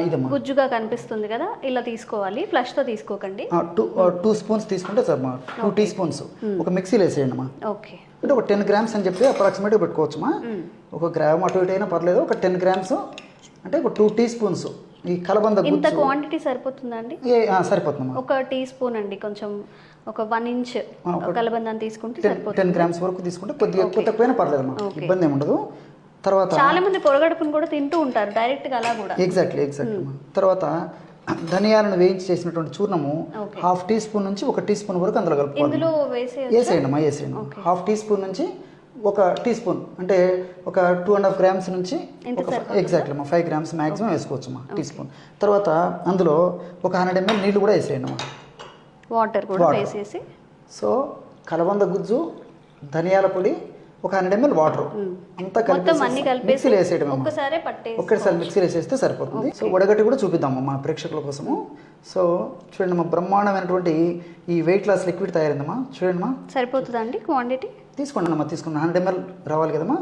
ఇదమ్మా గుజ్జుగా కనిపిస్తుంది కదా, ఇలా తీసుకోవాలి, ఫ్లష్ తో తీసుకోకండి. 2 స్పూన్స్ తీసుకుంటే సార్ 2 టీ స్పూన్స్ ఒక మిక్సీలో వేసేయండి అమ్మా. ఓకే, అంటే ఒక 10 గ్రామ్స్ అని చెప్పి అప్రాక్సిమేట్గా పెట్టుకోవచ్చుమా. ఒక గ్రామ్ అటు ఇటు అయినా పర్లేదు. ఒక 10 గ్రామ్స్ అంటే ఒక 2 టీ స్పూన్స్ ఈ కలబంద గుజ్జు. ఇంత క్వాంటిటీ సరిపోతుందా అండి? సరిపోతుందమ్మా. ఒక టీ స్పూన్ అండి, కొంచెం ఒక 1 ఇంచ్ కలబందాన్ని తీసుకుంటే సరిపోతుంది. 10 గ్రామ్స్ వరకు తీసుకుంటే కొద్దిగా ఎక్కువ తక్కువైనా పర్లేదమ్మా, ఇబ్బంది ఏమి ఉండదు. తర్వాత చాలా మంది పొరగడుపును కూడా తింటూ ఉంటారు డైరెక్ట్ గా అలా కూడా. ఎగ్జాక్ట్లీ అమ్మా. తర్వాత ధనియాలను వేయించి చేసినటువంటి చూర్ణము 1/2 టీ స్పూన్ నుంచి 1 టీ స్పూన్ వరకు అందులో కలుపుకోవాలి. ఇందులో వేసేయండి అమ్మా, వేసేయండి. 1/2 టీ స్పూన్ నుంచి 1 టీ స్పూన్ అంటే ఒక 2.5 గ్రామ్స్ నుంచి ఎగ్జాక్ట్లీ అమ్మా 5 గ్రామ్స్ మ్యాక్సిమం వేసుకోవచ్చు అమ్మా టీ స్పూన్. తర్వాత అందులో ఒక 100 ml నీళ్ళు కూడా వేసేయండి అమ్మా, వాటర్ కూడా వేసేసి. సో కలబంద గుజ్జు, ధనియాల పొడి, ఒక 100 ml వాటర్ అంతా కలిపి మిక్సీలో వేసేయడం. ఒక్కసారి మిక్సీలో వేసేస్తే సరిపోతుంది. సో వడగట్టి కూడా చూపిద్దాము మా ప్రేక్షకుల కోసము. సో చూడండి మా బ్రహ్మాండమైనటువంటి ఈ వెయిట్ లాస్ లిక్విడ్ తయారైందమ్మా. చూడండి మా, సరిపోతుందా అండి క్వాంటిటీ? తీసుకోండి అమ్మా, తీసుకున్న 100 ml రావాలి కదమ్మా.